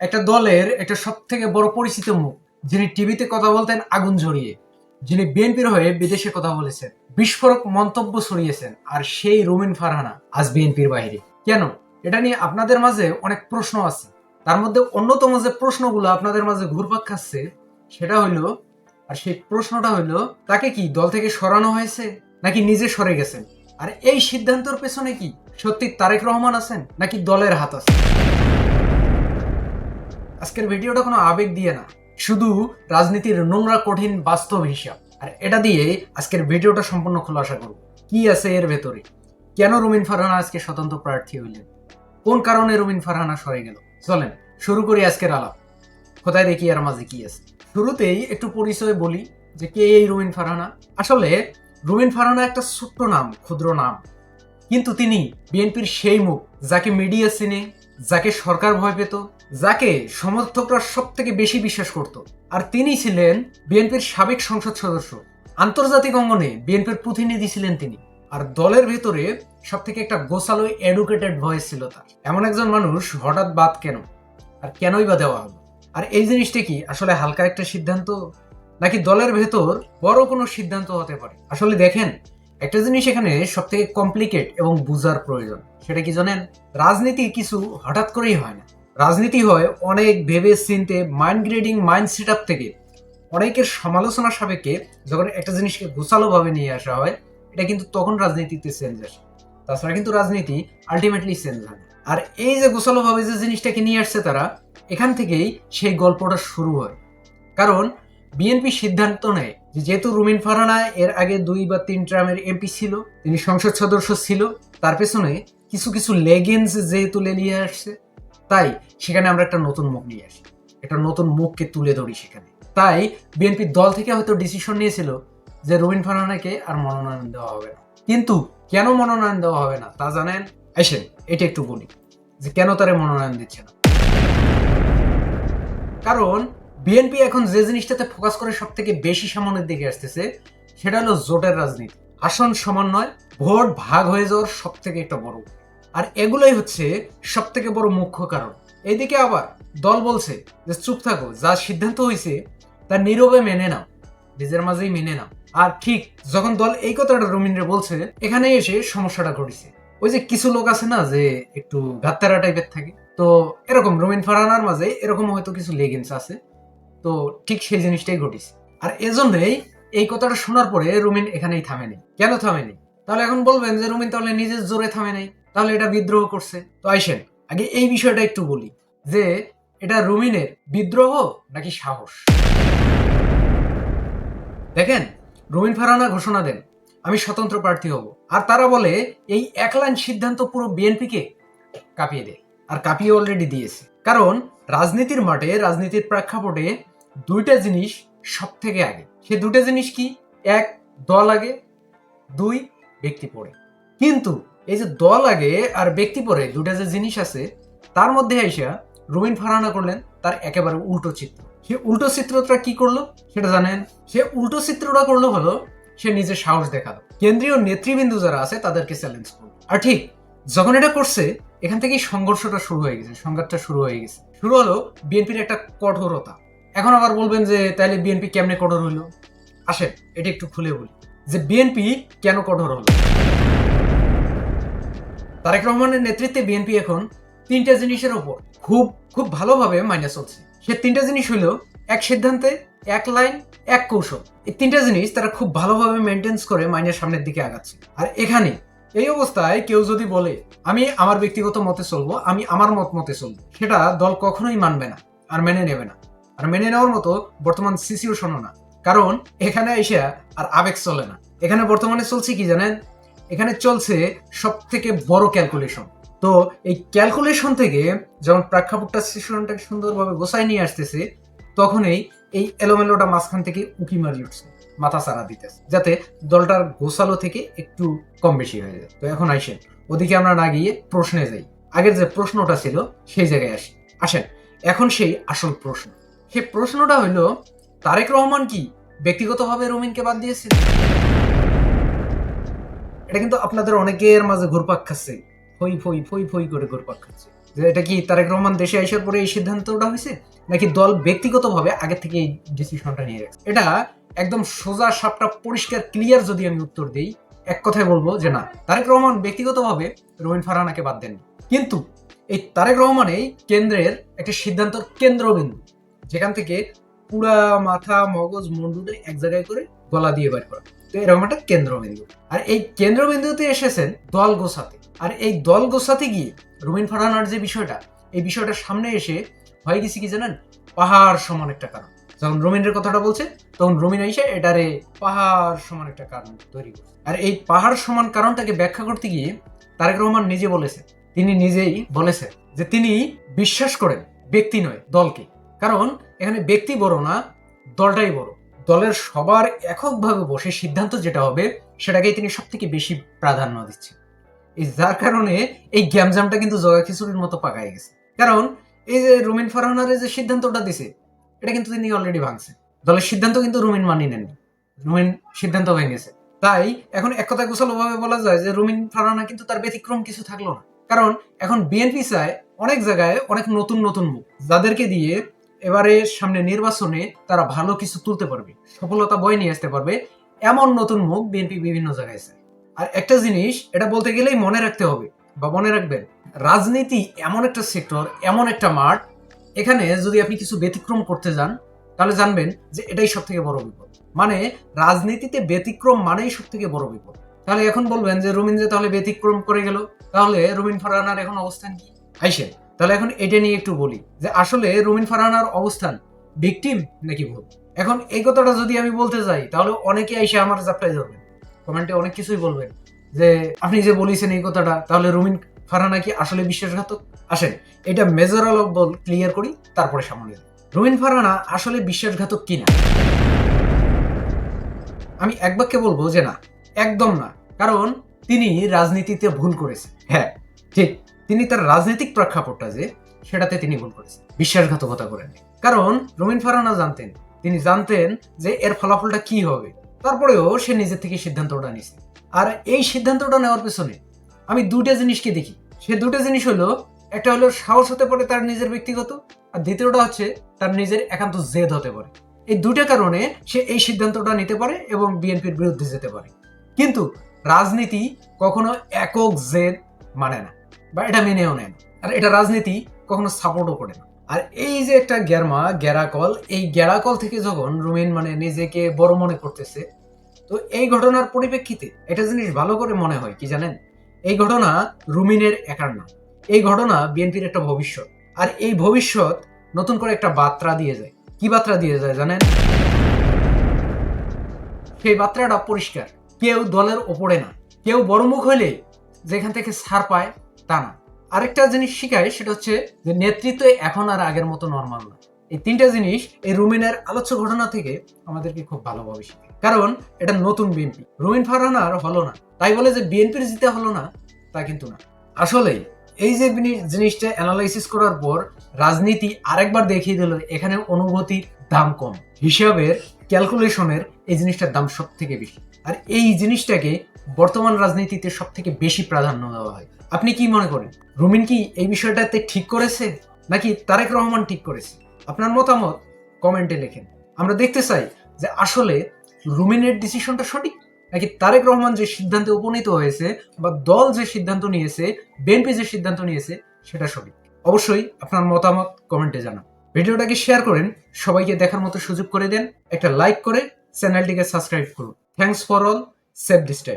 একটা দলের একটা সব থেকে বড় পরিচিত মুখ, যিনি টিভিতে কথা বলতেন আগুন ঝরিয়ে, যিনি বিএনপির হয়ে বিদেশে কথা বলেছেন, বিস্ফোরক মন্তব্য ছড়িয়েছেন, আর সেই রুমিন ফারহানা আজ বিএনপির বাইরে কেন? এটা নিয়ে আপনাদের মাঝে অনেক প্রশ্ন আছে। তার মধ্যে অন্যতম যে প্রশ্নগুলো আপনাদের মাঝে ঘুরপাক খাচ্ছে সেটা হইলো, আর সেই প্রশ্নটা হইলো, তাকে কি দল থেকে সরানো হয়েছে নাকি নিজে সরে গেছেন? আর এই সিদ্ধান্তের পেছনে কি সত্যি তারেক রহমান আছেন নাকি দলের হাত আছে? আজকের ভিডিওটা কোনো আবেগ দিয়ে না, শুধু রাজনীতির নোংরা কঠিন বাস্তব হিসাব। আর এটা দিয়ে আজকের ভিডিওটা সম্পূর্ণ খোলাসা করব। কি আছে এর ভেতরে, কেন রুমিন ফারহানা আজকে স্বতন্ত্র প্রার্থী হইলেন, কোন কারণে রুমিন ফারহানা সরে গেল। চলেন শুরু করি আজকের আলাপ। কোথায় দেখি আর মাঝে কি আছে। শুরুতেই একটু পরিচয় বলি যে কে এই রুমিন ফারহানা। আসলে রুমিন ফারহানা একটা ছোট্ট নাম, ক্ষুদ্র নাম, কিন্তু তিনি বিএনপির সেই মুখ যাকে মিডিয়া চিনে, যাকে সরকার ভয় পেত, যাকে সমর্থকরা সব থেকে বেশি বিশ্বাস করত। আর তিনি ছিলেন বিএনপির সাবেক সংসদ সদস্য, আন্তর্জাতিক অঙ্গনে বিএনপির প্রতিনিধি ছিলেন তিনি। আর দলের ভেতরে সব থেকে একটা গোছালো এডুকেটেড ভয়েস ছিল তার। এমন একজন মানুষ হঠাৎ বাদ কেন, আর কেনই বা দেওয়া হলো? আর এই জিনিসটা কি আসলে হালকা একটা সিদ্ধান্ত, নাকি দলের ভেতর বড় কোনো সিদ্ধান্ত হতে পারে? আসলে দেখেন, একটা জিনিস এখানে সব থেকে কমপ্লিকেট এবং বুঝার প্রয়োজন। সেটা কি জানেন? রাজনীতি কিছু হঠাৎ করেই হয় না। রাজনীতি হয় অনেক ভেবে চিন্তে, mind grading, mind set up থেকে, অনেকের সমালোচনা সাপেক্ষে যখন একটা জিনিসকে গোছালো ভাবে নিয়ে আসা হয়, এটা কিন্তু তখন রাজনীতিতে চেঞ্জ আসে। তাছাড়া কিন্তু রাজনীতি আলটিমেটলি চেঞ্জ হয় না। আর এই যে গোছালো ভাবে যে জিনিসটাকে নিয়ে আসছে তারা, এখান থেকেই সেই গল্পটা শুরু হয়। কারণ বিএনপি সিদ্ধান্ত নেয় যে যেহেতু রুমিন ফারহানা এর আগে 2 বা 3 টার্মের এমপি ছিল, তিনি সংসদ সদস্য ছিল, তার পেছনে কিছু কিছু লেগেন্স যেহেতু লেলিয়ে আসছে, তাই সেখানে আমরা একটা নতুন মুখ নিয়ে আসি, একটা নতুন মুখকে তুলে ধরি সেখানে। তাই বিএনপি দল থেকে হয়তো ডিসিশন নিয়েছিল যে রুমিন ফারহানাকে আর মনোনয়ন দেওয়া হবে না। কিন্তু কেন মনোনয়ন দেওয়া হবে না তা জানেন? আসেন এটা একটু বলি যে কেন তারে মনোনয়ন দিচ্ছে না। কারণ বিএনপি এখন যে জিনিসটাতে ফোকাস করে সব থেকে বেশি সামনের দিকে আসতেছে, সেটা হলো জোটের রাজনীতি, আসন সমন্বয়, ভোট ভাগ হয়ে যাওয়ার সব থেকে একটা বড়। আর এগুলোই হচ্ছে সব থেকে বড় মুখ্য কারণ। এইদিকে আবার দল বলছে যে চুপ থাকো, যা সিদ্ধান্ত হয়েছে তা নীরবে মেনে নাও, নিজের মাঝেই মেনে নাও। আর ঠিক যখন দল এই কথাটা রুমিনরে বলছে, এখানে এসে সমস্যাটা ঘটেছে। ওই যে কিছু লোক আছে না যে একটু গাত্তারা টাইপের থাকে, তো এরকম রুমিন ফারহানার মাঝে এরকম হয়তো কিছু লেগেন্স আছে। তো ঠিক সেই জিনিসটাই ঘটিছে। আর এজন্যই এই কথাটা শোনার পরে রুমিন এখানেই থামেনি। কেন থামেনি? তাহলে এখন বলবেন যে রুমিন তাহলে নিজের জোরে থামে নাই, তাহলে এটা বিদ্রোহ করছে। তো আইসেন আগে এই বিষয়টা একটু বলি যে এটা রুমিনের বিদ্রোহ নাকি সাহস। দেখেন, রুমিন ফারহানা ঘোষণা দেন আমি স্বতন্ত্র প্রার্থী হব, আর তারা বলে এই এক লাইন সিদ্ধান্ত পুরো বিএনপিকে কাঁপিয়ে দেয়। আর কাঁপিয়ে অলরেডি দিয়েছে। কারণ রাজনীতির মাঠে, রাজনীতির প্রেক্ষাপটে দুইটা জিনিস সব থেকে আগে। সে দুটো জিনিস কি? এক, দল আগে, দুই, ব্যক্তি পড়ে। কিন্তু এই যে দল আগে আর ব্যক্তি পড়ে দুটা যে জিনিস আছে, তার মধ্যে আইসা রুমিন ফারহানা করলেন তার একেবারে উল্টো চিত্র। সে উল্টো চিত্রটা কি করলো সেটা জানেন? সে উল্টো চিত্রটা করলো হলো, সে নিজের সাহস দেখালো, কেন্দ্রীয় নেতৃবৃন্দ যারা আছে তাদেরকে চ্যালেঞ্জ করলো। আর ঠিক যখন এটা করছে, এখান থেকেই সংঘর্ষটা শুরু হয়ে গেছে, সংঘাতটা শুরু হয়ে গেছে। শুরু হলো বিএনপির একটা কঠোরতা। এখন আবার বলবেন যে তাইলে বিএনপি কেমনে কঠোর হইলো? আসেন এটা একটু খুলে বলি যে বিএনপি কেন কঠোর হলো। তারেক রহমানের নেতৃত্বে বিএনপি এখন তিনটা জিনিসের উপর খুব খুব ভালোভাবে মাইনে চলছে। সে তিনটা জিনিস হইলো এক সিদ্ধান্তে, এক লাইন, এক কৌশল। এই তিনটা জিনিস তারা খুব ভালোভাবে মেনটেন্স করে মাইনের সামনের দিকে আগাচ্ছে। আর এখানে এই অবস্থায় কেউ যদি বলে আমি আমার ব্যক্তিগত মতে চলবো, আমি আমার মত মতে চলবো, সেটা দল কখনোই মানবে না আর মেনে নেবে না। আর মেনে নেওয়ার মতো বর্তমান সিচুয়েশনও না। কারণ এখানে এসে আর আবেগ চলে না। এখানে বর্তমানে চলছে কি জানেন? এখানে চলছে সব থেকে বড় ক্যালকুলেশন। তো এই ক্যালকুলেশন থেকে যখন প্রেক্ষাপটটা সিচুয়েশনটাকে সুন্দরভাবে গোছায় নিয়ে আসতেছে, তখনই এই এলোমেলোটা মাঝখান থেকে উকি মারি উঠছে, মাথা চারা দিতেছে, যাতে দলটার গোছালো থেকে একটু কম বেশি হয়ে যায়। তো এখন আইসেন ওদিকে আমরা না গিয়ে প্রশ্নে যাই। আগের যে প্রশ্নটা ছিল সেই জায়গায় আসি। আসেন এখন সেই আসল প্রশ্ন। সেই প্রশ্নটা হইল, তারেক রহমান কি ব্যক্তিগতভাবে রুমিনকে বাদ দিয়েছে? এটা কিন্তু আপনাদের অনেকের মাঝে ঘুরপাক খাচ্ছে, ফই ফই ফই ফই করে ঘুরপাক খাচ্ছে। যে এটা কি তারেক রহমান দেশে আসার পরে এই সিদ্ধান্তটা হয়েছে, নাকি দল ব্যক্তিগতভাবে আগে থেকে এই ডিসিশনটা নিয়ে রাখছে? এটা একদম সোজা সাপটা পরিষ্কার ক্লিয়ার যদি আমি উত্তর দিই, এক কথায় বলবো যে না, তারেক রহমান ব্যক্তিগতভাবে রুমিন ফারহানাকে বাদ দেননি। কিন্তু এই তারেক রহমান এই কেন্দ্রের একটা সিদ্ধান্ত কেন্দ্রবিন্দু, যেখান থেকে পুরা মাথা মগজ মুন্ডুটা এক জায়গায় করে গলা দিয়ে বের করা, তো এরকম একটা কেন্দ্রবিন্দু। আর এই কেন্দ্রবিন্দুতে এসেছেন দল গোছাতে। আর এই দল গোছাতে গিয়ে রুমিন ফারহানার যে বিষয়টা, এই বিষয়টা সামনে এসে হয়ে গেছে কি জানেন, পাহাড় সমান একটা কারণ। যখন রুমিনের কথাটা বলছে তখন রুমিন এসে এটারে পাহাড় সমান একটা কারণ তৈরি করছে। আর এই পাহাড় সমান কারণটাকে ব্যাখ্যা করতে গিয়ে তারেক রহমান নিজে বলেছেন, তিনি নিজেই বলেছেন যে তিনি বিশ্বাস করেন ব্যক্তি নয় দলকে। কারণ এখানে ব্যক্তি বড় না, দলটাই বড়। দলের সবার এককভাবে বসে সিদ্ধান্ত যেটা হবে সেটাকেই তিনি সব থেকে বেশি প্রাধান্য দিচ্ছেন। এই যার কারণে এই গ্যামজামটা কিন্তু জগা খিচুড়ির মতো পাকায় গেছে। কারণ এই যে রুমিন ফারহানার যে সিদ্ধান্তটা দিছে, এটা কিন্তু তিনি অলরেডি ভাঙছেন। দলের সিদ্ধান্ত কিন্তু রুমিন মানিয়ে নেননি, রুমিন সিদ্ধান্ত ভেঙেছে। তাই এখন এক কথা গোছালো ভাবে বলা যায় যে রুমিন ফারহানা কিন্তু তার ব্যতিক্রম কিছু থাকলো না। কারণ এখন বিএনপি চায় অনেক জায়গায় অনেক নতুন নতুন মুখ, যাদেরকে দিয়ে এবারে সামনে নির্বাচনে তারা ভালো কিছু তুলতে পারবে, সফলতা বয়ে নিয়ে আসতে পারবে, এমন নতুন মুখ বিএনপি বিভিন্ন জায়গায় চায়। আর একটা জিনিস এটা বলতে গেলেই মনে রাখতে হবে বা মনে রাখবেন, রাজনীতি এমন একটা সেক্টর, এমন একটা মাঠ, এখানে যদি আপনি কিছু ব্যতিক্রম করতে যান তাহলে জানবেন যে এটাই সব থেকে বড় বিপদ। মানে রাজনীতিতে ব্যতিক্রম মানেই সব থেকে বড় বিপদ। তাহলে এখন বলবেন যে রুমিন যে তাহলে ব্যতিক্রম করে গেল, তাহলে রুমিন ফারহানার এখন অবস্থান কি? আইসেন তাহলে এখন এটা নিয়ে একটু বলি যে আসলে রুমিন ফারহানার অবস্থান ভিকটিম নাকি ভুল। এখন এই কথাটা যদি আমি বলতে যাই তাহলে অনেকে আইসে আমার জাপটায় ধরবেন, কমেন্টে অনেক কিছুই বলবেন যে আপনি যে বলেছেন এই কথাটা, তাহলে রুমিন ফারহানা কি আসলে বিশ্বাসঘাতক? আসেন এটা মেজরাল অফ বল ক্লিয়ার করি, তারপরে সামনে যাই। রুমিন ফারহানা আসলে বিশ্বাসঘাতক কিনা? আমি এক বাক্যে বলবো যে না, একদম না। কারণ তিনি রাজনীতিতে ভুল করেছে। হ্যাঁ ঠিক, তিনি তার রাজনৈতিক প্রেক্ষাপটটা যে সেটাতে তিনি ভুল করেছেন, বিশ্বাসঘাতকতা করেন। কারণ রুমিন ফারহানা জানতেন, তিনি জানতেন যে এর ফলাফলটা কি হবে, তারপরেও সে নিজের থেকে সিদ্ধান্তটা নিছে। আর এই সিদ্ধান্তটা নেওয়ার পেছনে আমি দুটো জিনিসকে দেখি। সে দুটো জিনিস হলো, একটা হলো সাহস হতে পারে তার নিজের ব্যক্তিগত, আর দ্বিতীয়টা হচ্ছে তার নিজের একান্ত জেদ হতে পারে। এই দুটো কারণে সে এই সিদ্ধান্তটা নিতে পারে এবং বিএনপির বিরুদ্ধে যেতে পারে। কিন্তু রাজনীতি কখনো একক জেদ মানে না, বা এটা মেনেও নেয় না। আর এটা রাজনীতি কখনো সাপোর্টও করে না। আর এই যে একটা গ্যারাকল, এই গ্যারাকল থেকে যখন রুমিন মানে নিজেকে বড় মনে করতেছে, তো এই ঘটনার পরিপ্রেক্ষিতে একটা জিনিস ভালো করে মনে হয় কি জানেন, এই ঘটনা রুমিনের একার না, এই ঘটনা বিএনপির একটা ভবিষ্যৎ। আর এই ভবিষ্যৎ নতুন করে একটা বার্তা দিয়ে যায়। কি বার্তা দিয়ে যায় জানেন? সেই বার্তাটা পরিষ্কার, কেউ দলের ওপরে না, কেউ বড় মুখ হইলে যেখান থেকে ছাড় পায় তা না। আরেকটা জিনিস শিখায়, সেটা হচ্ছে যে নেতৃত্ব এখন আর আগের মতো নর্মাল না। এই তিনটা জিনিস এই রুমিনের আলোচ্য ঘটনা থেকে আমাদেরকে খুব ভালোভাবে শিখে। কারণ এটা নতুন বিএনপি, রুমিন ফারহানার হলো না, তাই বলে যে বিএনপির জিতে হলো না তা কিন্তু না। আসলে এই যে জিনিসটা অ্যানালাইসিস করার পর রাজনীতি আরেকবার দেখিয়ে দিল এখানে অনুভূতির দাম কম, হিসাবের ক্যালকুলেশনের এই জিনিসটার দাম সব থেকে বেশি। আর এই জিনিসটাকে বর্তমান রাজনীতিতে সব থেকে বেশি প্রাধান্য দেওয়া হয়। আপনি কি মনে করেন, রুমিন কি এই বিষয়টাতে ঠিক করেছে নাকি তারেক রহমান ঠিক করেছে? আপনার মতামত কমেন্টে লেখেন। আমরা দেখতে চাই যে আসলে রুমিনের ডিসিশনটা সঠিক নাকি তারেক রহমান যে সিদ্ধান্তে উপনীত হয়েছে বা দল যে সিদ্ধান্ত নিয়েছে, বিএনপি যে সিদ্ধান্ত নিয়েছে সেটা সঠিক। অবশ্যই আপনার মতামত কমেন্টে জানান। ভিডিওটাকে শেয়ার করেন, সবাইকে দেখার মতো সুযোগ করে দেন, একটা লাইক করে চ্যানেলটিকে সাবস্ক্রাইব করুন। Thanks for all, save this time.